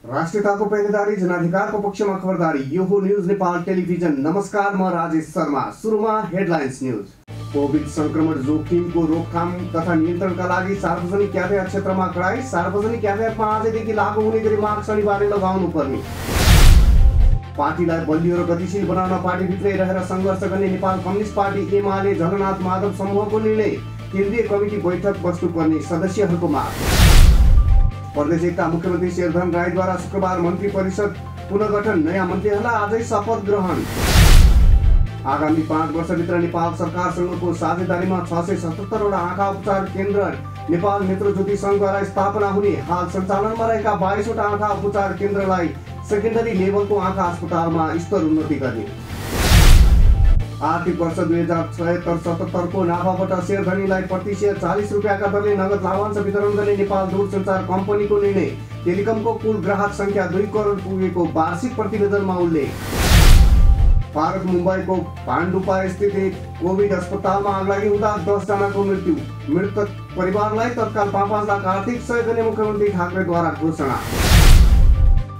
राष्ट्रियताको पहरेदारी जनाधिकारको पक्षमा खबरदारी। यो हो न्यूज नेपाल टेलिभिजन। नमस्कार, म राजेश शर्मा। सुरुमा हेडलाइन्स न्यूज। कोभिड संक्रमण जोखिमको रोकथाम तथा नियन्त्रणका लागि सार्वजनिक यातायात क्षेत्रमा कडाई। सार्वजनिक यातायातमा आजदेखि लागू हुने गरी मास्क अनिवार्य लगाउनु पर्ने। पार्टीलाई बलियो र गतिशील बनाउन पार्टीभित्रै रहेर सङ्घर्ष गर्ने नेपाल कम्युनिस्ट पार्टी एमाले जगन्नाथ माधव समूहको निर्णय। केन्द्रीय कमिटी बैठक बस्नुपर्ने सदस्यहरूको माग। प्रदेश एकता मुख्यमन्त्री शेरधन राईद्वारा शुक्रबार मन्त्री परिषद पुनर्गठन। नयाँ मन्त्रीहरूलाई आजै शपथ ग्रहण। आगामी 5 वर्षभित्र नेपाल सरकारसँगको साझेदारीमा 677 वटा आँखा उपचार केन्द्र नेपाल नेत्रज्योति सङ्घद्वारा स्थापना हुने। हाल सञ्चालनमा रहेका 22 वटा आँखा उपचार केन्द्रलाई सेकेन्डरी लेभलको आँखा अस्पतालमा स्तर उन्नति गर्ने। आर्थिक वर्ष 2076-77 को नाफाबाट शेरधनीलाई प्रति शेयर 40 रुपियाँका दरले नगद लाभांश वितरण गर्ने नेपाल दूरसञ्चार कम्पनीको निर्णय। टेलिकमको कुल ग्राहक संख्या 2 करोड पुगेको वार्षिक प्रतिवेदनमा उल्लेख। भारत मुम्बईको भाण्डुपा स्थित एक कोभिड अस्पतालमा आगलागी हुँदा 10 जनाको मृत्यु। मृतक परिवारलाई तत्काल 5 लाख आर्थिक सहयोग गर्ने मुख्यमन्त्री ठाकरेद्वारा घोषणा।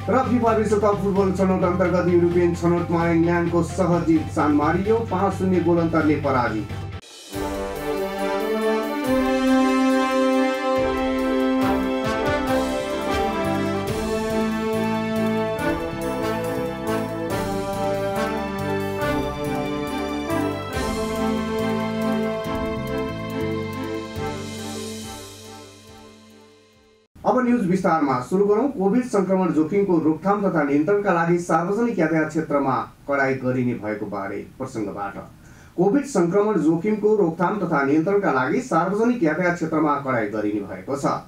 र फिफा विश्वकप फुटबल छनौट अन्तर्गत युरोपियन छनौटमा इङ्ल्यान्डको सहज जित सान मारियो। 5-0 गोल अन्तरले पराजित। अब न्यूज विस्तारमा सुरु गरौं। कोभिड संक्रमण जोखिमको रोकथाम तथा नियन्त्रणका लागि सार्वजनिक यातायात क्षेत्रमा कडाई गरिने भएको बारे प्रसङ्गबाट। कोभिड संक्रमण जोखिमको रोकथाम तथा नियन्त्रणका लागि सार्वजनिक यातायात क्षेत्रमा कडाई गरिने भएको छ।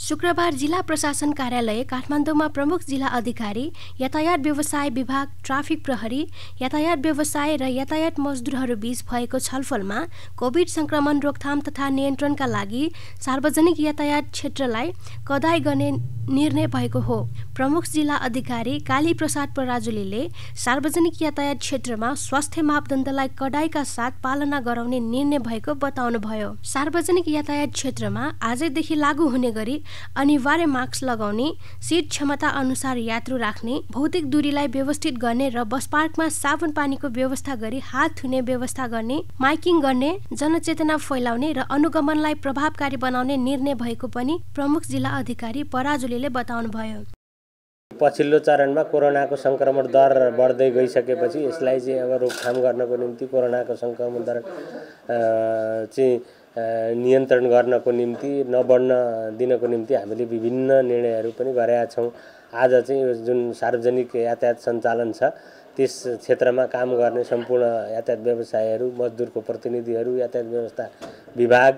शुक्रबार जिल्ला प्रशासन कार्यालय काठमाडौँमा प्रमुख जिल्ला अधिकारी, यातायात व्यवसाय विभाग, ट्राफिक प्रहरी, यातायात व्यवसाय र यातायात मजदुरहरू बीच भएको छलफलमा कोभिड संक्रमण रोकथाम तथा नियन्त्रणका लागि सार्वजनिक यातायात क्षेत्रलाई कडाई गर्ने निर्णय भएको हो। प्रमुख जिल्ला अधिकारी काली प्रसाद पराजुलीले सार्वजनिक यातायात क्षेत्रमा स्वास्थ्य मापदण्डलाई कडाईका साथ पालना गराउने निर्णय भएको बताउनुभयो। सार्वजनिक यातायात क्षेत्रमा आजैदेखि लागू हुने गरी अनिवार्य मास्क लगाउने, सिट क्षमता अनुसार यात्रु राख्ने, भौतिक दूरीलाई व्यवस्थित गर्ने र बस पार्कमा साबुन पानीको व्यवस्था गरी हात धुने व्यवस्था गर्ने, माइकिङ गर्ने, जनचेतना फैलाउने र अनुगमनलाई प्रभावकारी बनाउने निर्णय भएको पनि प्रमुख जिल्ला अधिकारी पराजुलीले बताउनुभयो। पछिल्लो चरणमा कोरोनाको संक्रमण दर बढ्दै गइसकेपछि यसलाई चाहिँ अब रोकथाम गर्नको निम्ति कोरोनाको संक्रमण दर चाहिँ नियन्त्रण गर्नको निम्ति नबढ्न दिनको निम्ति हामीले विभिन्न निर्णयहरू पनि गरेका छौँ। आज चाहिँ जुन सार्वजनिक यातायात सञ्चालन छ त्यस क्षेत्रमा काम गर्ने सम्पूर्ण यातायात व्यवसायीहरू, मजदुरको प्रतिनिधिहरू, यातायात व्यवस्था विभाग,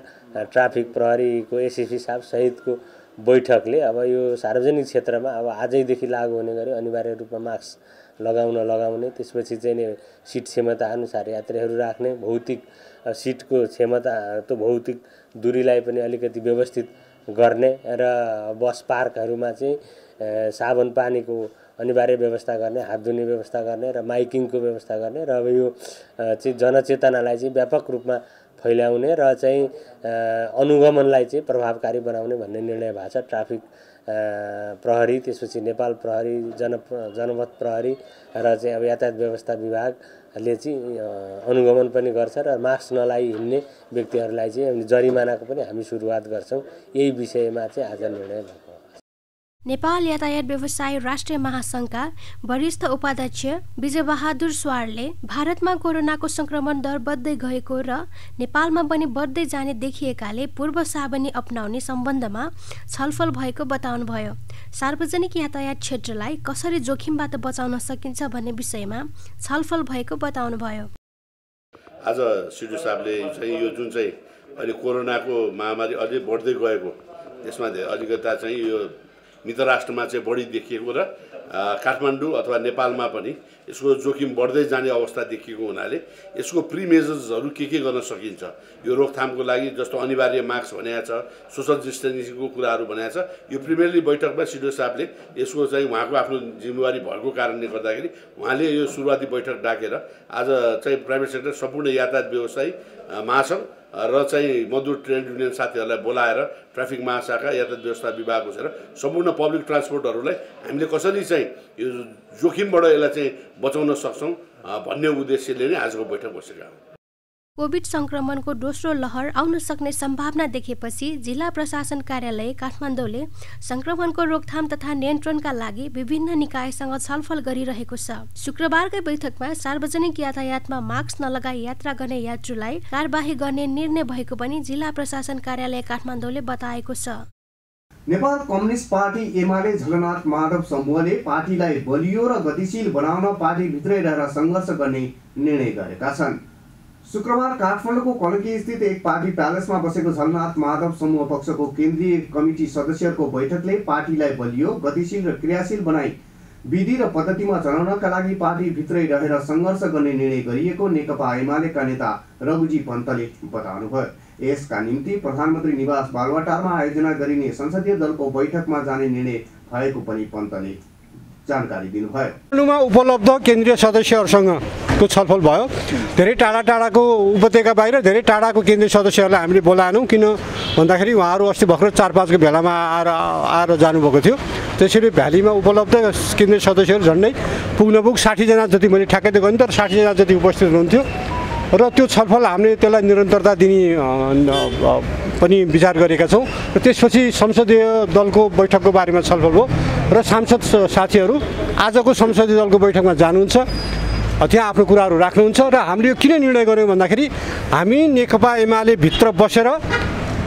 ट्राफिक प्रहरीको एसएसपी साहब सहितको बैठकले अब यो सार्वजनिक क्षेत्रमा अब आजैदेखि लागू हुने गरी अनिवार्य रूपमा मास्क लगाउने, त्यसपछि चाहिँ सिट क्षमता अनुसार यात्रीहरू राख्ने, भौतिक सिटको क्षमता त्यो भौतिक दूरीलाई पनि अलिकति व्यवस्थित गर्ने र बस पार्कहरूमा चाहिँ साबुन पानीको अनिवार्य व्यवस्था गर्ने, हात धुने व्यवस्था गर्ने र माइकिङको व्यवस्था गर्ने र अब यो चाहिँ जनचेतनालाई चाहिँ व्यापक रूपमा फैलाउने र चाहिँ अनुगमनलाई चाहिँ प्रभावकारी बनाउने भन्ने निर्णय भएको छ। ट्राफिक प्रहरी, त्यसपछि नेपाल प्रहरी, जनपथ प्रहरी र चाहिँ अब यातायात व्यवस्था विभागले चाहिँ अनुगमन पनि गर्छ र मास्क नलाइ हिँड्ने व्यक्तिहरूलाई चाहिँ जरिमानाको पनि हामी सुरुवात गर्छौँ। यही विषयमा चाहिँ आज निर्णय भएको। नेपाल यातायात व्यवसाय राष्ट्रिय महासङ्घका वरिष्ठ उपाध्यक्ष विजयबहादुर स्वारले भारतमा कोरोनाको संक्रमण दर बढ्दै गएको र नेपालमा पनि बढ्दै जाने देखिएकाले पूर्व सावधानी अपनाउने सम्बन्धमा छलफल भएको बताउनुभयो। सार्वजनिक यातायात क्षेत्रलाई कसरी जोखिमबाट बचाउन सकिन्छ भन्ने विषयमा छलफल भएको बताउनुभयो। आज सिडु साहबले चाहिँ यो जुन चाहिँ अहिले कोरोनाको महामारी अझै बढ्दै गएको यसमा अलिकता चाहिँ यो मित्र राष्ट्रमा चाहिँ बढी देखिएको र काठमाडौँ अथवा नेपालमा पनि यसको जोखिम बढ्दै जाने अवस्था देखिएको हुनाले यसको प्री मेजर्सहरू के गर्न सकिन्छ यो रोकथामको लागि, जस्तो अनिवार्य मास्क भनेको छ, सोशल डिस्टेन्सिङको कुराहरू भनेको छ। यो प्रिमियरली बैठकमा सिडो साहबले यसको चाहिँ उहाँको आफ्नो जिम्मेवारी भएको कारणले गर्दाखेरि उहाँले यो सुरुवाती बैठक डाकेर आज चाहिँ प्राइभेट सेक्टर सम्पूर्ण यातायात व्यवसायी महासङ्घ र चाहिँ मजदुर ट्रेड युनियन साथीहरूलाई बोलाएर ट्राफिक महाशाखा यातायात व्यवस्था विभाग बसेर सम्पूर्ण पब्लिक ट्रान्सपोर्टहरूलाई हामीले कसरी चाहिँ यो जोखिमबाट यसलाई चाहिँ बचाउन सक्छौँ भन्ने उद्देश्यले नै आजको बैठक बसेका हौँ। कोभिड संक्रमणको दोस्रो लहर आउन सक्ने सम्भावना देखेपछि जिल्ला प्रशासन कार्यालय काठमाडौँले संक्रमणको रोकथाम तथा नियन्त्रणका लागि विभिन्न निकायसँग छलफल गरिरहेको छ। शुक्रबारकै बैठकमा सार्वजनिक यातायातमा मास्क नलगाई यात्रा गर्ने यात्रुलाई कारबाही गर्ने निर्णय भएको पनि जिल्ला प्रशासन कार्यालय काठमाडौँले बताएको छ। नेपाल कम्युनिस्ट पार्टी एमाले झलनाथ माधव समूहले पार्टीलाई बलियो र गतिशील बनाउन पार्टीभित्रै रहेर सङ्घर्ष गर्ने निर्णय गरेका छन्। शुक्रबार काठमाडौँको कलकी स्थित एक पार्टी प्यालेसमा बसेको झलनाथ माधव समूह पक्षको केन्द्रीय कमिटी सदस्यहरूको बैठकले पार्टीलाई बलियो गतिशील र क्रियाशील बनाई विधि र पद्धतिमा चलाउनका लागि पार्टीभित्रै रहेर सङ्घर्ष गर्ने निर्णय गरिएको नेकपा एमालेका नेता रघुजी पन्तले बताउनुभयो। यसका निम्ति प्रधानमन्त्री निवास बालुवाटारमा आयोजना गरिने संसदीय दलको बैठकमा जाने निर्णय भएको पनि पन्तले जानकारी दिनुभयो। उपलब्ध केन्द्रीय सदस्यहरूसँग को छलफल भयो। धेरै टाढा टाढाको उपत्यका बाहिर धेरै टाढाको केन्द्रीय सदस्यहरूलाई हामीले बोलाएनौँ, किन भन्दाखेरि उहाँहरू अस्ति भर्खर 4-5 को भेलामा आएर जानुभएको थियो। त्यसैले भ्यालीमा उपलब्ध केन्द्रीय सदस्यहरू झन्डै पुग्न 60 जना जति मैले ठ्याक्कै दिएको नि, तर 60 जना जति उपस्थित हुनुहुन्थ्यो र त्यो छलफल हामीले त्यसलाई निरन्तरता दिने पनि विचार गरेका छौँ। र त्यसपछि संसदीय दलको बैठकको बारेमा छलफल भयो र सांसद साथीहरू आजको संसदीय दलको बैठकमा जानुहुन्छ, त्यहाँ आफ्नो कुराहरू राख्नुहुन्छ। र हामीले यो किन निर्णय गर्यौँ भन्दाखेरि हामी नेकपा एमाले भित्र बसेर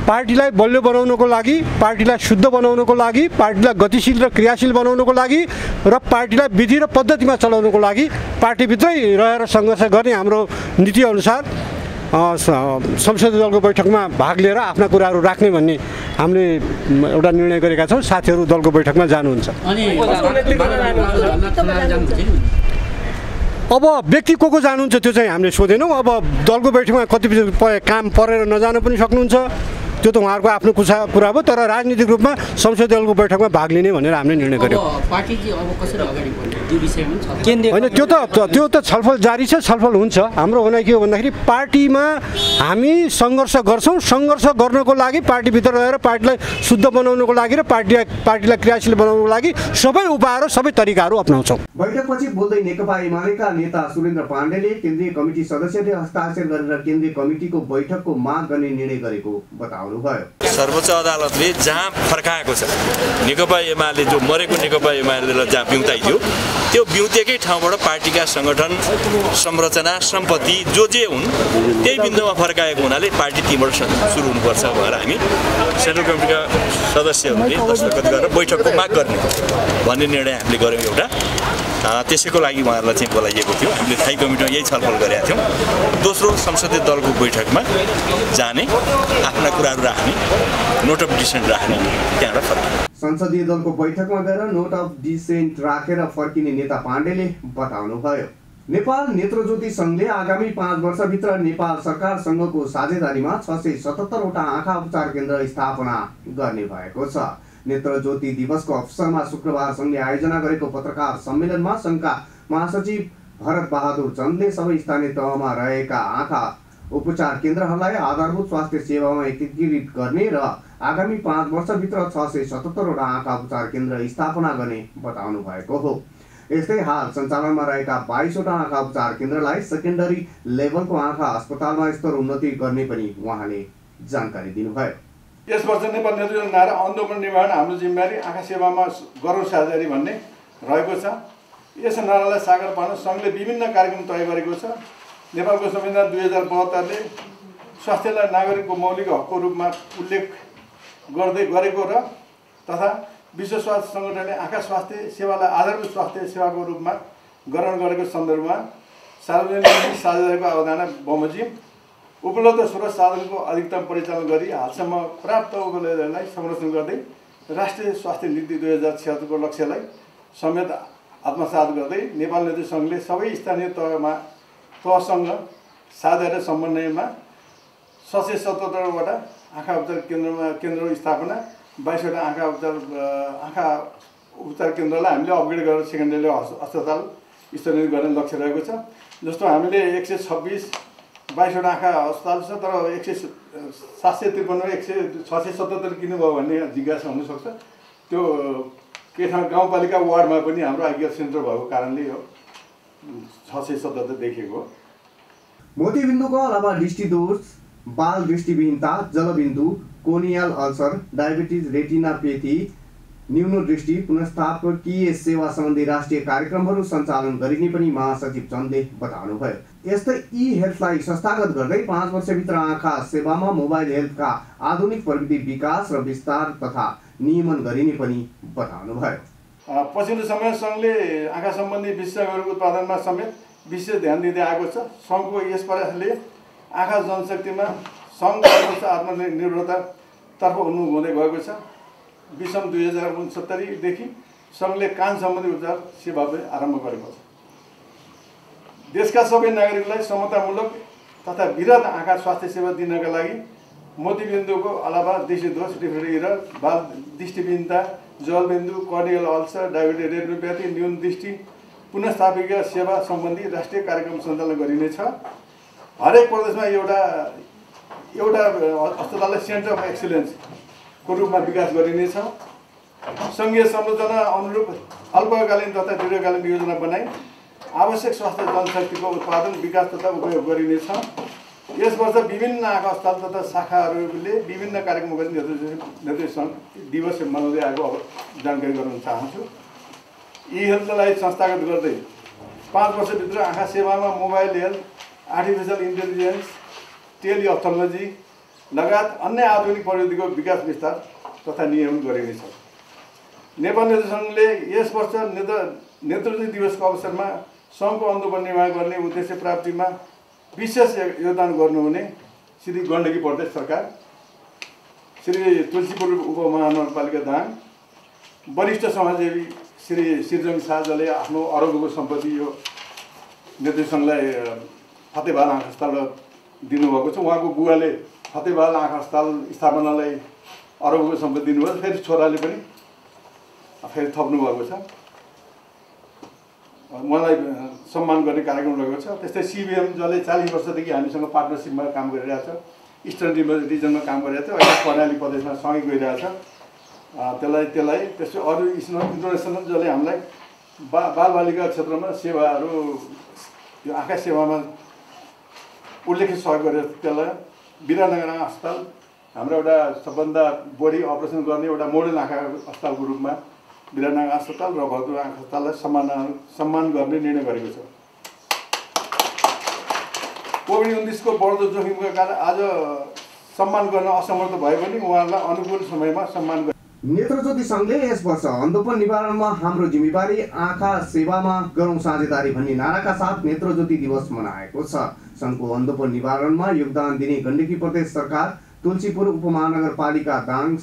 पार्टीलाई बलियो बनाउनको लागि, पार्टीलाई शुद्ध बनाउनको लागि, पार्टीलाई गतिशील र क्रियाशील बनाउनको लागि र पार्टीलाई विधि र पद्धतिमा चलाउनको लागि पार्टीभित्रै रहेर सङ्घर्ष गर्ने हाम्रो नीति अनुसार संसदीय दलको बैठकमा भाग लिएर आफ्ना कुराहरू राख्ने भन्ने हामीले एउटा निर्णय गरेका छौँ। साथीहरू दलको बैठकमा जानुहुन्छ। अब व्यक्ति को जानुहुन्छ त्यो चाहिँ हामीले सोधेनौँ। अब दलको बैठकमा कति काम परेर नजान पनि सक्नुहुन्छ, त्यो त उहाँहरूको आफ्नो कुरा हो। तर राजनीतिक रूपमा संसदीय दलको बैठकमा भाग लिने भनेर हामीले निर्णय गर्यौँ। होइन, त्यो त छलफल जारी छ, छलफल हुन्छ। हाम्रो भनाइ के हो भन्दाखेरि पार्टीमा हामी सङ्घर्ष गर्छौँ। सङ्घर्ष गर्नको लागि पार्टीभित्र रहेर पार्टीलाई शुद्ध बनाउनको लागि र पार्टीलाई क्रियाशील बनाउनको लागि सबै उपायहरू सबै तरिकाहरू अपनाउँछौँ। बैठकपछि बोल्दै नेकपा एमालेका नेता सुरेन्द्र पाण्डेले केन्द्रीय कमिटी सदस्यले हस्ताक्षर गरेर केन्द्रीय कमिटीको बैठकको माग गर्ने निर्णय गरेको बताउनुभयो। सर्वोच्च अदालतले जहाँ फर्काएको छ नेकपा एमाले जो मरेको नेकपा एमालेलाई जहाँ बिउताइदियो त्यो बिउतेकै ठाउँबाट पार्टीका सङ्गठन संरचना सम्पत्ति जे हुन् त्यही बिन्दुमा फर्काएको हुनाले पार्टी तीबाट सुरु हुनुपर्छ भनेर हामी सेन्ट्रल कमिटीका सदस्यहरूले दस्तखत गरेर बैठकको माग गर्ने भन्ने निर्णय हामीले गऱ्यौँ एउटा। त्यसैको लागि उहाँहरूलाई चाहिँ बोलाइएको थियो। हामीले स्थायी कमिटीमा यही छलफल गरेका थियौँ। दोस्रो संसदीय दलको बैठकमा जाने, आफ्ना कुराहरू राख्ने, नोट अफ डिसेन्ट राख्ने, त्यहाँबाट फर्किने। संसदीय दलको बैठकमा गएर नोट अफ डिसेन्ट राखेर फर्किने नेता पाण्डेले बताउनुभयो। नेपाल नेत्रज्योति सङ्घले आगामी 5 वर्षभित्र नेपाल सरकारसँगको साझेदारीमा 677वटा आँखा उपचार केन्द्र स्थापना गर्ने भएको छ। नेत्रज्योति दिवसको अवसरमा शुक्रबार सङ्घले आयोजना गरेको पत्रकार सम्मेलनमा सङ्घका महासचिव भरत बहादुर चन्दले सबै स्थानीय तहमा रहेका आँखा उपचार केन्द्रहरूलाई आधारभूत स्वास्थ्य सेवामा एकीकृत गर्ने र आगामी 5 वर्षभित्र 677वटा आँखा उपचार केन्द्र स्थापना गर्ने बताउनु भएको हो। यस्तै हाल सञ्चालनमा रहेका 22वटा आँखा उपचार केन्द्रलाई सेकेन्डरी लेभलको आँखा अस्पतालमा स्तरोन्नति गर्ने पनि उहाँले जानकारी दिनुभयो। यस वर्ष नेपाल नेत्रज्योति नारा आन्दोलन निर्माण हाम्रो जिम्मेवारी आँखा सेवामा गरौँ साझेदारी भन्ने रहेको छ। यस नारालाई साकार पार्न सङ्घले विभिन्न कार्यक्रम तय गरेको छ। नेपालको संविधान 2072ले स्वास्थ्यलाई नागरिकको मौलिक हकको रूपमा उल्लेख गरेको र तथा विश्व स्वास्थ्य सङ्गठनले आँखा स्वास्थ्य सेवालाई आधारभूत स्वास्थ्य सेवाको रूपमा ग्रहण गरेको सन्दर्भमा सार्वजनिक साझेदारीको अवधारणा बमोजिम उपलब्ध स्रोत साधनको अधिकतम परिचालन गरी हालसम्म प्राप्त उपलब्धिहरूलाई संरक्षण गर्दै राष्ट्रिय स्वास्थ्य नीति 2076 को लक्ष्यलाई समेत आत्मसात गर्दै नेपाल नेत्रज्योति सङ्घले सबै स्थानीय तहसँग साझेदारी समन्वयमा 677वटा आँखा उपचार केन्द्रको स्थापना 22वटा आँखा उपचार केन्द्रलाई हामीले अपग्रेड गरेर सेकेन्डरी अस्पताल स्तरोन्नति गर्ने लक्ष्य रहेको छ। जस्तो हामीले 126 22वटा आँखा अस्पताल छ, तर 753 677 किन्नुभयो भन्ने जिज्ञासा हुनसक्छ। त्यो के ठाउँ गाउँपालिका वार्डमा पनि हाम्रो आई केयर सेन्टर भएको कारणले यो 677 देखिएको। मोतीबिन्दुको अलावा दृष्टिदोष, बाल दृष्टिविहीनता, जलबिन्दु, कोनियल अल्सर, डायबिटिज, रेटिनापेथी, न्यूनोदृष्टि, पुनर्स्थापकीय सेवा सम्बन्धी राष्ट्रिय कार्यक्रमहरू सञ्चालन गरिने पनि महासचिव चन्दले बताउनुभयो। यस्तै ई हेल्थलाई संस्थागत गर्दै 5 वर्षभित्र आँखा सेवामा मोबाइल हेल्थका आधुनिक प्रविधि विकास र विस्तार तथा नियमन गरिने पनि बताउनुभयो। पछिल्लो समय सङ्घले आँखा सम्बन्धी विषयहरूको उत्पादनमा समेत विशेष ध्यान दिँदै आएको छ। सङ्घको यस प्रयासले आँखा जनशक्तिमा सङ्घ आत्मनिर्भरतातर्फ उन्मुख हुँदै गएको छ। विषम 2069 देखि सङ्घले कान सम्बन्धी उपचार सेवा पनि आरम्भ गरेको छ। देशका सबै नागरिकलाई समतामूलक तथा वृहत आँखा स्वास्थ्य सेवा दिनका लागि मोतीबिन्दुको अलावा दृष्टिदोष, डिफ्रेक्टी र बाल दृष्टिविहीनता, जलबिन्दु, कर्नियल अल्सर, डायबिटिज, रेटिनोप्याथी, न्यून दृष्टि, पुनर्स्थापकीय सेवा सम्बन्धी राष्ट्रिय कार्यक्रम सञ्चालन गरिनेछ। हरेक प्रदेशमा एउटा अस्पताललाई सेन्टर अफ एक्सिलेन्सको रूपमा विकास गरिनेछ। सङ्घीय संरचना अनुरूप अल्पकालीन तथा दीर्घकालीन योजना बनाई आवश्यक स्वास्थ्य जनशक्तिको उत्पादन, विकास तथा उपयोग गरिनेछ। यस वर्ष विभिन्न आँखा अस्पताल तथा शाखाहरूले विभिन्न कार्यक्रम गरी निर्देशन दिवस मनाउँदै आएको जानकारी गराउन चाहन्छु। ई हेल्थलाई संस्थागत गर्दै 5 वर्षभित्र आँखा सेवामा मोबाइल हेल्थ, आर्टिफिसियल इन्टेलिजेन्स, टेलिअप्थोलोजी लगायत अन्य आधुनिक प्रविधिको विकास विस्तार तथा नियमन गरिनेछ। नेपाल नेत्र सङ्घले यस वर्ष नेत्रज्योति दिवसको अवसरमा सङ्घको अन्धोपन निर्माण गर्ने उद्देश्य प्राप्तिमा विशेष योगदान गर्नुहुने श्री गण्डकी प्रदेश सरकार, श्री तुलसीपुर उपमहानगरपालिका दाङ, वरिष्ठ समाजसेवी श्री सिरजङ शाहले आफ्नो अरबको सम्पत्ति यो नेत्र सङ्घलाई फतेहाबाद आँखा अस्पताल दिनुभएको छ। उहाँको बुवाले फतेहाबाद आँखा अस्पताल स्थापनालाई अरबको सम्पत्ति दिनुभयो। फेरि छोराले पनि फेरि थप्नुभएको छ। मलाई सम्मान गर्ने कार्यक्रम रहेको छ। त्यस्तै सिबिएम जसले 40 वर्षदेखि हामीसँग पार्टनरसिपमा काम गरिरहेछ, इस्टर्न रिजनमा काम गरिरहेछ, अहिले कर्णाली प्रदेशमा सँगै गइरहेछ। त्यसलाई त्यस्तै अरू इन्टरनेसनल जसले हामीलाई बालबालिका क्षेत्रमा सेवाहरू यो आँखा सेवामा उल्लेखित सहयोग गरेर त्यसलाई विराटनगर अस्पताल हाम्रो एउटा सबभन्दा बढी अपरेसन गर्ने एउटा मोडल आँखा अस्पतालको रूपमा विराटनगर अस्पताल र भरतपुर आँखा अस्पताललाई सम्मान गर्ने निर्णय गरेको छ। कोभिड-19 को बढ्दो जोखिमका कारण आज सम्मान गर्न असमर्थ भए पनि उहाँहरूलाई अनुकूल समयमा सम्मान गरे। नेत्रज्योति सङ्घले यस वर्ष अन्धोपन निवारणमा हाम्रो जिम्मेवारी, आँखा सेवामा गरौँ साझेदारी भन्ने नाराका साथ नेत्रज्योति दिवस मनाएको छ। सङ्घको अन्धोपन निवारणमा योगदान दिने गण्डकी प्रदेश सरकार, तुलसीपुर उपमहानगरपालिका दाङ,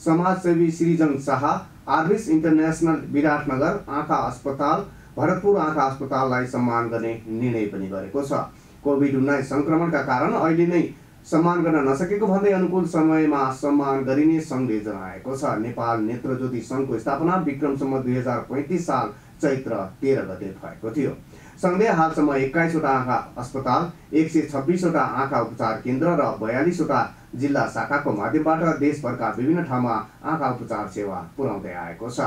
समाजसेवी सृजङ शाह, आर्बिस इन्टरनेसनल विराटनगर आँखा अस्पताल, भरतपुर आँखा अस्पताललाई सम्मान गर्ने निर्णय पनि गरेको छ। कोभिड-19 सङ्क्रमणका कारण अहिले नै सम्मान गर्न नसकेको भन्दै अनुकूल समयमा सम्मान गरिने सङ्घले जनाएको छ। नेपाल नेत्रज्योति सङ्घको स्थापना विक्रमसम्म 2035 साल चैत्र 13 गते भएको थियो। सङ्घले हालसम्म 21 वटा आँखा अस्पताल, 126 वटा आँखा उपचार केन्द्र र 42 वटा जिल्ला शाखाको माध्यमबाट देशभरका विभिन्न ठाउँमा आँखा उपचार सेवा पुर्याउँदै आएको छ।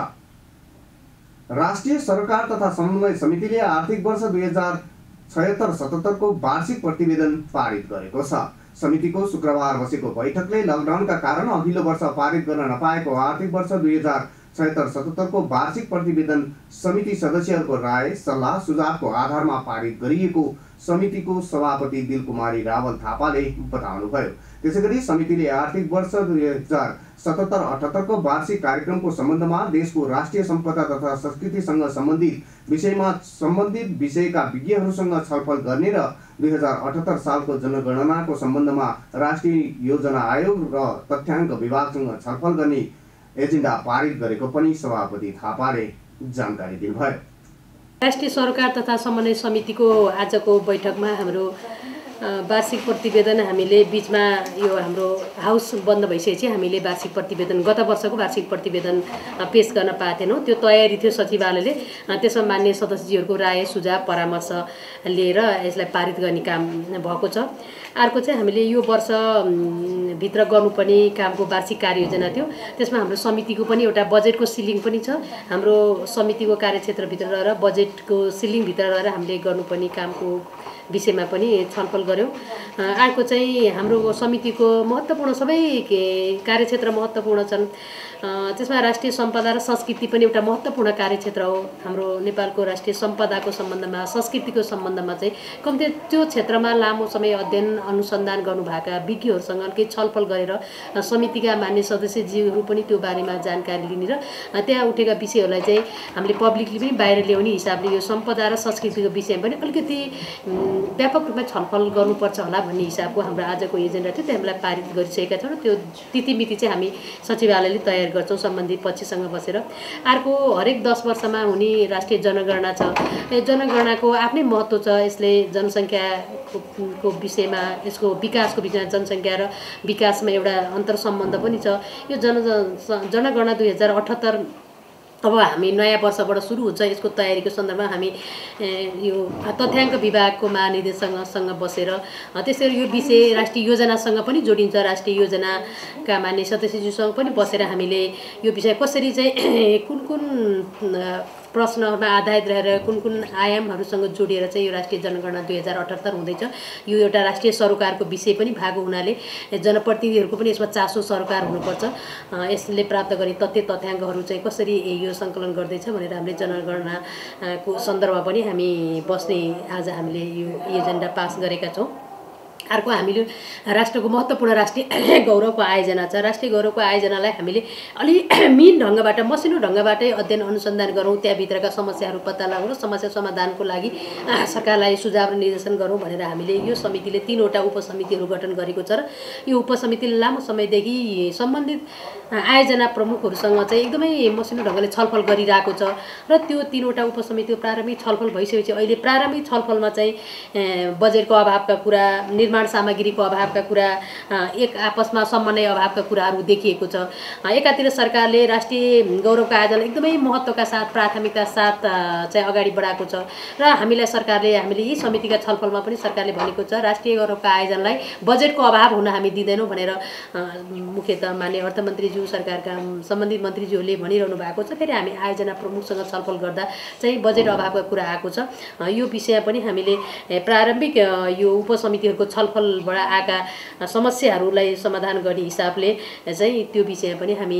राष्ट्रिय सरकार तथा समन्वय समितिले आर्थिक वर्ष 2076-77 को वार्षिक प्रतिवेदन पारित गरेको छ। समितिको शुक्रबार बसेको बैठकले लकडाउनका कारण अघिल्लो वर्ष पारित गर्न नपाएको आर्थिक वर्ष 2076-77 को वार्षिक प्रतिवेदन समिति सदस्यहरूको राय, सल्लाह, सुझावको आधारमा पारित गरिएको समितिको सभापति दिलकुमारी रावल थापाले बताउनुभयो। त्यसैगरी समितिले आर्थिक वर्ष 2077-78 को वार्षिक कार्यक्रमको सम्बन्धमा देशको राष्ट्रिय सम्पदा तथा संस्कृतिसँग सम्बन्धित विषयका विज्ञहरूसँग छलफल गर्ने र 2078 सालको जनगणनाको सम्बन्धमा राष्ट्रिय योजना आयोग र तथ्याङ्क विभागसँग छलफल गर्ने एजेन्डा पारित गरेको पनि सभापति थापाले जानकारी दिनुभयो। राष्ट्रिय सरकार तथा समन्वय समितिको आजको बैठकमा हाम्रो वार्षिक प्रतिवेदन हामीले बिचमा यो हाम्रो हाउस बन्द भइसकेपछि हामीले वार्षिक प्रतिवेदन गत वर्षको वार्षिक प्रतिवेदन पेश गर्न पाएको थिएनौँ। त्यो तयारी थियो सचिवालयले, त्यसमा मान्य सदस्यहरूको राय सुझाव परामर्श लिएर यसलाई पारित गर्ने काम भएको छ। अर्को चाहिँ हामीले यो वर्षभित्र गर्नुपर्ने कामको वार्षिक कार्ययोजना थियो, त्यसमा हाम्रो समितिको पनि एउटा बजेटको सिलिङ पनि छ। हाम्रो समितिको कार्यक्षेत्रभित्र रहेर बजेटको सिलिङभित्र रहेर हामीले गर्नुपर्ने कामको विषयमा पनि छलफल गऱ्यौँ। अर्को चाहिँ हाम्रो समितिको महत्त्वपूर्ण सबै कार्यक्षेत्र महत्त्वपूर्ण छन्, त्यसमा राष्ट्रिय सम्पदा र संस्कृति पनि एउटा महत्त्वपूर्ण कार्यक्षेत्र हो। हाम्रो नेपालको राष्ट्रिय सम्पदाको सम्बन्धमा संस्कृतिको सम्बन्धमा चाहिँ कम्ती त्यो क्षेत्रमा लामो समय अध्ययन अनुसन्धान गर्नुभएका विज्ञहरूसँग केही छलफल गरेर समितिका मान्य सदस्यज्यूहरू पनि त्यो बारेमा जानकारी लिने र त्यहाँ उठेका विषयहरूलाई चाहिँ हामीले पब्लिकली पनि बाहिर ल्याउने हिसाबले यो सम्पदा र संस्कृतिको विषयमा पनि अलिकति व्यापक रूपमा छलफल गर्नुपर्छ होला भन्ने हिसाबको हाम्रो आजको एजेन्डा थियो। त्यो हामीलाई पारित गरिसकेका छौँ र त्यो तिथिमिति चाहिँ हामी सचिवालयले तयार गर्छौँ सम्बन्धित पक्षसँग बसेर। अर्को हरेक 10 वर्षमा हुने राष्ट्रिय जनगणना छ। जनगणनाको आफ्नै महत्त्व छ, यसले जनसङ्ख्याको विषयमा यसको विकासको विषयमा जनसङ्ख्या र विकासमा एउटा अन्तर सम्बन्ध पनि छ। यो जनगणना 2078 अब हामी नयाँ वर्षबाट सुरु हुन्छ, यसको तयारीको सन्दर्भमा हामी यो तथ्याङ्क विभागको महानिर्देशकसँग बसेर त्यसरी यो विषय राष्ट्रिय योजनासँग पनि जोडिन्छ। राष्ट्रिय योजनाका मान्य सदस्यज्यूसँग पनि बसेर हामीले यो विषय कसरी चाहिँ कुन कुन प्रश्नहरूमा आधारित रहेर कुन कुन आयामहरूसँग जोडिएर चाहिँ यो राष्ट्रिय जनगणना 2078 हुँदैछ। यो एउटा राष्ट्रिय सरोकारको विषय पनि भएको हुनाले जनप्रतिनिधिहरूको पनि यसमा चासो सरकार हुनुपर्छ। यसले प्राप्त गर्ने तथ्याङ्कहरू चाहिँ कसरी यो सङ्कलन गर्दैछ भनेर हामीले जनगणनाको सन्दर्भमा पनि हामी बस्ने आज हामीले यो एजेन्डा पास गरेका छौँ। अर्को हामीले राष्ट्रको महत्त्वपूर्ण राष्ट्रिय गौरवको आयोजना छ। राष्ट्रिय गौरवको आयोजनालाई हामीले अलि मिन ढङ्गबाट मसिनो ढङ्गबाटै अध्ययन अनुसन्धान गरौँ, त्यहाँभित्रका समस्याहरू पत्ता लगाउँ र समस्या समाधानको लागि सरकारलाई सुझाव र निर्देशन गरौँ भनेर हामीले यो समितिले 3वटा उपसमितिहरू गठन गरेको छ र यो उपसमितिले लामो समयदेखि सम्बन्धित आयोजना प्रमुखहरूसँग चाहिँ एकदमै मसिनो ढङ्गले छलफल गरिरहेको छ र त्यो 3वटा उपसमितिको प्रारम्भिक छलफल भइसकेपछि अहिले प्रारम्भिक छलफलमा चाहिँ बजेटको अभावका कुरा, निर्माण सामग्रीको अभावका कुरा, एक आपसमा समन्वय अभावका कुराहरू देखिएको छ। एकातिर सरकारले राष्ट्रिय गौरवका आयोजनालाई एकदमै महत्त्वका साथ प्राथमिकता साथ चाहिँ अगाडि बढाएको छ र हामीले यी समितिका छलफलमा पनि सरकारले भनेको छ राष्ट्रिय गौरवका आयोजनालाई बजेटको अभाव हुन हामी दिँदैनौँ भनेर मुख्यतः मान्य अर्थमन्त्रीज्यू सरकारका सम्बन्धित मन्त्रीज्यूहरूले भनिरहनु भएको छ। फेरि हामी आयोजना प्रमुखसँग छलफल गर्दा चाहिँ बजेट अभावका कुरा आएको छ। यो विषय पनि हामीले प्रारम्भिक यो उपसमितिहरूको छलफलबाट आएका समस्याहरूलाई समाधान गर्ने हिसाबले चाहिँ त्यो विषय पनि हामी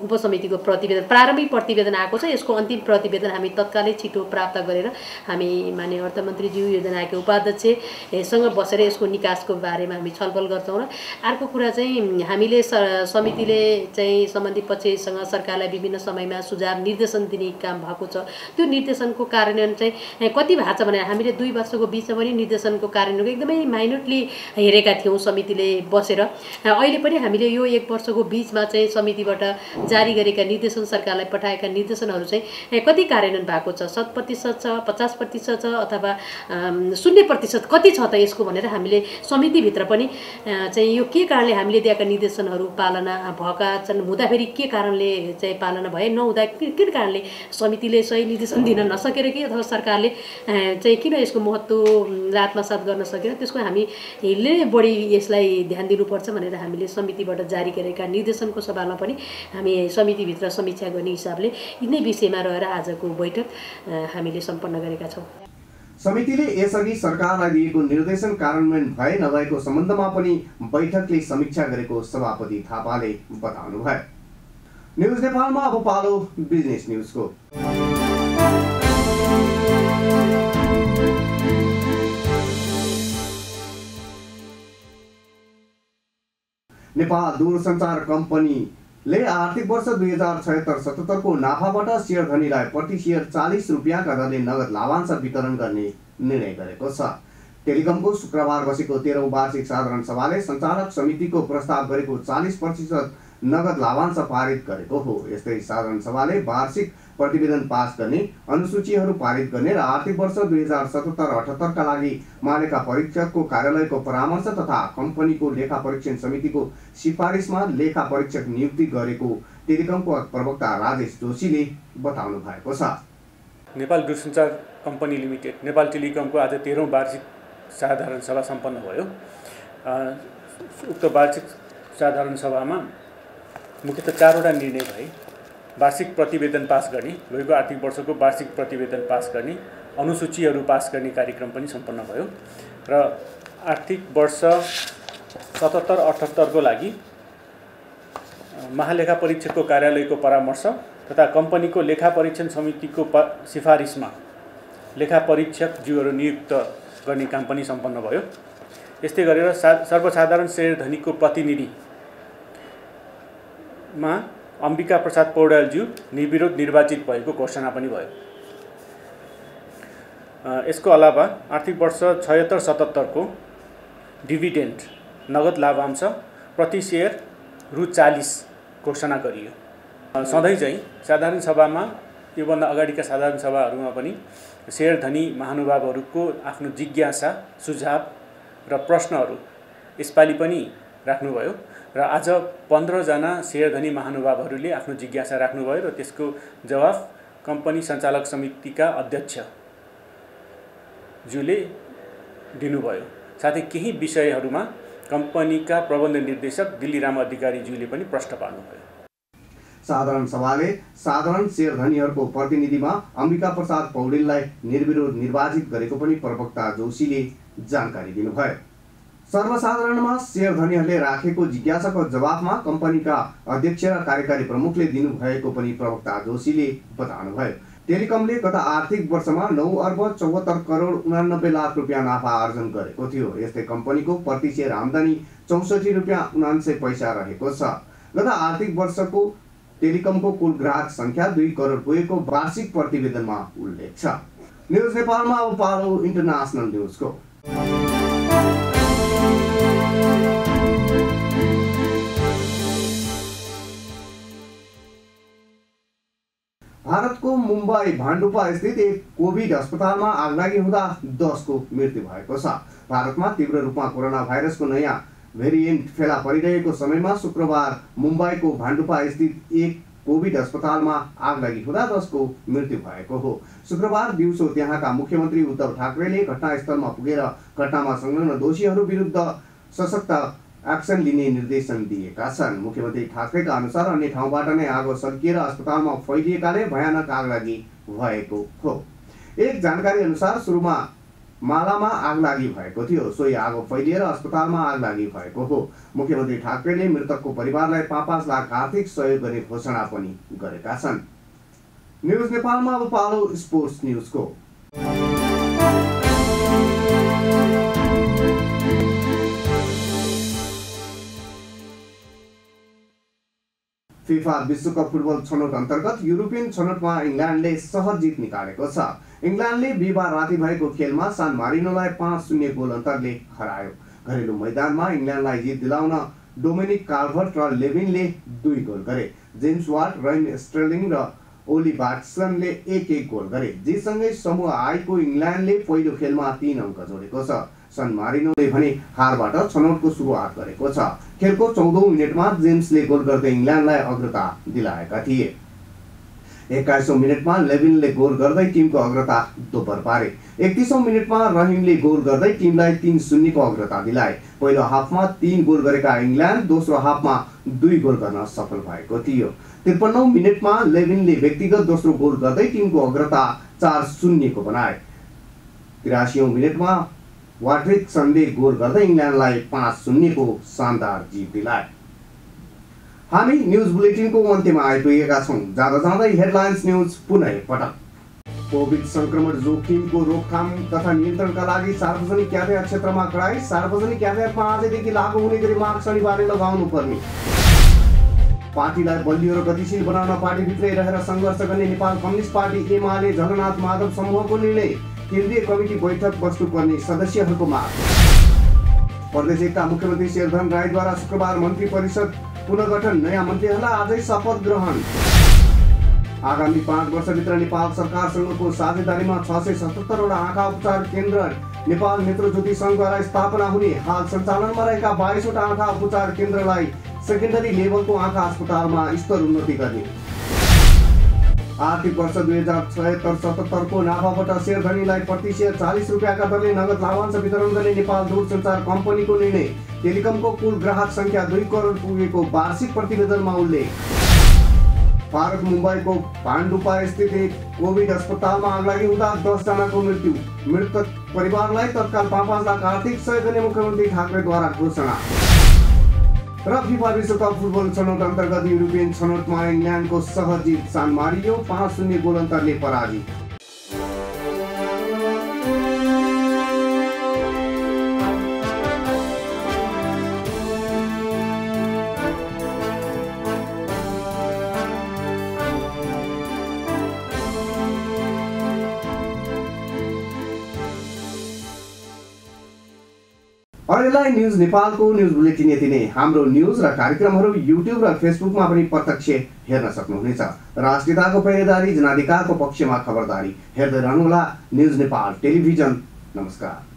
उपसमितिको प्रतिवेदन प्रारम्भिक प्रतिवेदन आएको छ, यसको अन्तिम प्रतिवेदन हामी तत्कालै छिटो प्राप्त गरेर हामी माननीय अर्थमन्त्रीज्यू योजना आयोगका उपाध्यक्षसँग बसेर यसको निकासको बारेमा हामी छलफल गर्छौँ। र अर्को कुरा चाहिँ हामीले समितिले चाहिँ सम्बन्धित पक्षसँग सरकारलाई विभिन्न समयमा सुझाव निर्देशन दिने काम भएको छ। त्यो निर्देशनको कार्यान्वयन चाहिँ कति भएको छ भने हामीले 2 वर्षको बिचमा पनि निर्देशनको कार्यान्वयनको एकदमै माइनोटली हेरेका थियौँ समितिले बसेर। अहिले पनि हामीले यो 1 वर्षको बिचमा चाहिँ समितिबाट जारी गरेका निर्देशन, सरकारलाई पठाएका निर्देशनहरू चाहिँ कति कार्यान्वयन भएको छ, 100% छ, 50% छ अथवा 0% कति छ त यसको भनेर हामीले समितिभित्र पनि चाहिँ यो के कारणले हामीले दिएका निर्देशनहरू पालना भएका छन्, हुँदाखेरि के कारणले चाहिँ पालना भए, नहुँदा के कारणले समितिले सही निर्देशन दिन नसकेर कि अथवा सरकारले चाहिँ किन यसको महत्त्व आत्मसात गर्न सकेन, त्यसको हामीले बढी यसलाई ध्यान दिनुपर्छ भनेर हामीले समितिबाट जारी गरेका निर्देशनको सभामा पनि हामी समितिभित्र समीक्षा गर्ने हिसाबले यिनै विषयमा रहेर आजको बैठक हामीले सम्पन्न गरेका छौँ। समितिले यसअघि सरकारलाई दिएको निर्देशन कार्यान्वयन भए नभएको सम्बन्धमा पनि बैठकले समीक्षा गरेको सभापति थापाले बताउनुभयो। न्युज नेपालमा अब पालो बिजनेस न्युजको। नेपाल दूरसञ्चार कम्पनीले आर्थिक वर्ष 2076-77 को नाफाबाट शेयर धनीलाई प्रति शेयर 40 रुपियाँका दरले नगद लाभांश वितरण गर्ने निर्णय गरेको छ। टेलिकमको शुक्रबार बसेको 13औं वार्षिक साधारण सभाले सञ्चालक समितिको प्रस्ताव गरेको 40% नगद लाभांश पारित गरेको हो। यस्तै साधारण सभाले वार्षिक प्रतिवेदन पास गर्ने, अनुसूचीहरू पारित गर्ने र आर्थिक वर्ष 2077-78 का लागि महालेखा परीक्षकको कार्यालयको परामर्श तथा कम्पनीको लेखा परीक्षण समितिको सिफारिसमा लेखा परीक्षक नियुक्ति गरेको टेलिकमको प्रवक्ता राजेश जोशीले बताउनु भएको छ। नेपाल दूरसञ्चार कम्पनी लिमिटेड नेपाल टेलिकमको आज 13औं वार्षिक साधारण सभा सम्पन्न भयो। उक्त वार्षिक साधारण सभामा मुख्यतः 4वटा निर्णय भए। वार्षिक प्रतिवेदन पास गर्ने, गएको आर्थिक वर्षको वार्षिक प्रतिवेदन पास गर्ने, अनुसूचीहरू पास गर्ने कार्यक्रम पनि सम्पन्न भयो र आर्थिक वर्ष 77-78 को लागि महालेखा परीक्षकको कार्यालयको परामर्श तथा कम्पनीको लेखा परीक्षण समितिको सिफारिसमा लेखा परीक्षकज्यूहरू नियुक्त गर्ने काम पनि सम्पन्न भयो। यस्तै गरेर सर्वसाधारण शेयरधनीको प्रतिनिधिमा अम्बिका प्रसाद पौडेलज्यू निर्विरोध निर्वाचित भएको घोषणा पनि भयो। यसको अलावा आर्थिक वर्ष 76-77 को डिभिडेन्ड नगद लाभांश प्रति शेयर रु 40 घोषणा गरियो। सधैँ चाहिँ साधारण सभामा योभन्दा अगाडिका साधारण सभाहरूमा पनि शेयरधनी महानुभावहरूको आफ्नो जिज्ञासा, सुझाव र प्रश्नहरू यसपालि पनि राख्नुभयो र आज 15 जना शेयरधनी महानुभावहरूले आफ्नो जिज्ञासा राख्नुभयो र त्यसको जवाफ कम्पनी सञ्चालक समितिका अध्यक्ष ज्यूले दिनुभयो। साथै केही विषयहरूमा कम्पनीका प्रबन्ध निर्देशक दिल्लीराम अधिकारी ज्यूले पनि प्रश्न पार्नुभयो। साधारण सभाले साधारण शेयरधनीहरूको प्रतिनिधिमा अम्बिका प्रसाद पौडेललाई निर्विरोध निर्वाचित गरेको पनि प्रवक्ता जोशीले जानकारी दिनुभयो। सर्वसाधारणमा शेयरधनीहरूले राखेको जिज्ञासाको जवाफमा कम्पनीका अध्यक्ष र कार्यकारी प्रमुखले दिनुभएको पनि प्रवक्ता जोशीले बताउनुभयो। टेलिकमले गत आर्थिक वर्षमा 9,74,89,00,00,000 रुपियाँ नाफा आर्जन गरेको थियो। यस्तै कम्पनीको प्रति शेयर आम्दानी 64 रुपियाँ 79 पैसा रहेको छ। गत आर्थिक वर्षको टेलिकमको कुल ग्राहक संख्या 2 करोड पुगेको वार्षिक प्रतिवेदनमा उल्लेख छ। न्यूज नेपालमा अब पालो इन्टरनेसनल न्यूजको। भारतको मुम्बई भाण्डुपा स्थित एक कोभिड अस्पतालमा आगलागी हुँदा 10 को मृत्यु भएको छ। भारतमा तीव्र रूपमा कोरोना भाइरसको नयाँ भेरिएन्ट फेला परिरहेको समयमा शुक्रबार मुम्बईको भाण्डुपा स्थित एक कोभिड अस्पतालमा आगलागी हुँदा 10 को मृत्यु भएको हो। शुक्रबार दिउँसो त्यहाँका मुख्यमन्त्री उद्धव ठाकरेले घटनास्थलमा पुगेर घटनामा संलग्न दोषीहरू विरुद्ध सशक्त एक्सन लिने निर्देशन दिएका छन्। मुख्यमन्त्री ठाकरेका अनुसार अन्य ठाउँबाट नै आगो सल्किएर अस्पतालमा फैलिएकाले भयानक आगलागी भएको हो। एक जानकारी अनुसार सुरुमा मालामा आगलागी भएको थियो, सोही आगो फैलिएर अस्पतालमा आगलागी भएको हो। मुख्यमन्त्री ठाकरेले मृतकको परिवारलाई 5-5 लाख आर्थिक सहयोग गर्ने घोषणा पनि गरेका छन्। न्यूज नेपालमा अब पालो स्पोर्ट्स न्यूजको। फिफा विश्वकप फुटबल छनौट अन्तर्गत युरोपियन छनौटमा इङ्ल्यान्डले सहज जित निकालेको छ। इङ्ल्यान्डले बिहिबार राति भएको खेलमा सान मारिनोलाई 5-0 गोल अन्तरले हरायो। घरेलु मैदानमा इङ्ल्यान्डलाई जित दिलाउन डोमिनिक कार्भर्ट र लेभिनले 2 गोल गरे। जेम्स वाट, रायन स्टर्लिङ र ओली वाटसनले 1-1 गोल गरे। जितसँगै समूह आईको इङ्ल्यान्डले पहिलो खेलमा 3 अङ्क जोडेको छ। सान मारिनोले भने हारबाट छनौटको सुरुवात गरेको छ। खेलको 14औं मिनेटमा जेम्सले गोल गर्दै इङ्ल्यान्डलाई अग्रता दिलाएका थिए। 21औं मिनेटमा लेभिनले गोल गर्दै टिमको अग्रता दोब्बर पारे। 31औं मिनेटमा रहिमले गोल गर्दै टिमलाई 3-0 को अग्रता दिलाए। पहिलो हाफमा 3 गोल गरेका इङ्ल्यान्ड दोस्रो हाफमा 2 गोल गर्न सफल भएको थियो। 53औं मिनेटमा लेभिनले व्यक्तिगत दोस्रो गोल गर्दै टिमको अग्रता 4-0 को बनाए। 83औं मिनेटमा वाट्रिक्सनले गोल गर्दै इङ्ल्यान्डलाई 5-0 को शानदार जित दिलाए। हामी न्यूज बुलेटिनको अन्त्यमा आइपुगेका छौं। जाँदा जाँदै हेडलाइन्स न्यूज पुनः पटक। कोभिड संक्रमण जोखिमको रोकथाम तथा नियन्त्रणका लागि सार्वजनिक यातायात क्षेत्रमा कडाई। सार्वजनिक यातायातमा आजदेखि लागू हुने गरी मास्क अनिवार्य लगाउनु पर्ने। पार्टीलाई बलियो र गतिशील बनाउन पार्टीभित्रै रहेर सङ्घर्ष गर्ने नेपाल कम्युनिस्ट पार्टी एमाले झलनाथ माधव समूहको निर्णय। केन्द्रीय कमिटी बैठक बस्नुपर्ने सदस्यहरूको माग। प्रदेश एकका मुख्यमन्त्री शेरधन राईद्वारा शुक्रबार मन्त्री परिषद पुनर्गठन नयाँ मन्त्रीहरूलाई आजै शपथ ग्रहण। आगामी 5 वर्षभित्र नेपाल सरकारसँगको साझेदारीमा 677वटा आँखा उपचार केन्द्र नेपाल नेत्रज्योति सङ्घद्वारा स्थापना हुने। हाल सञ्चालनमा रहेका 22वटा आँखा उपचार केन्द्रलाई सेकेन्डरी लेभलको आँखा अस्पतालमा स्तर उन्नति गर्ने। आर्थिक वर्ष 2076-77 को नाफाबाट शेयरधनीलाई प्रति शेयर 40 रुपियाँका दरले नगद लाभांश वितरण गर्ने नेपाल दूरसञ्चार कम्पनीको निर्णय। टेलिकमको कुल ग्राहक संख्या 2 करोड पुगेको वार्षिक प्रतिवेदनमा उल्लेख। भारत मुम्बईको भान्डुपा स्थित एक कोभिड अस्पतालमा आगलागी हुँदा 10 जनाको मृत्यु। मृतक परिवारलाई तत्काल 5 लाख आर्थिक सहयोग गर्ने मुख्यमन्त्री ठाकरेद्वारा घोषणा। र फिफा विश्वकप फुटबल छनौट अन्तर्गत युरोपियन छनौटमा इङ्ल्यान्डको सहज जित सान मारियो 5-0 गोल अन्तरले पराजित। अहिलेलाई न्युज नेपालको न्युज बुलेटिन यति नै। हाम्रो न्युज र कार्यक्रमहरू युट्युब र फेसबुकमा पनि प्रत्यक्ष हेर्न सक्नुहुनेछ। राष्ट्रियताको पहरेदारी, जनाधिकारको पक्षमा खबरदारी हेर्दै रहनुहोला न्युज नेपाल टेलिभिजन। नमस्कार।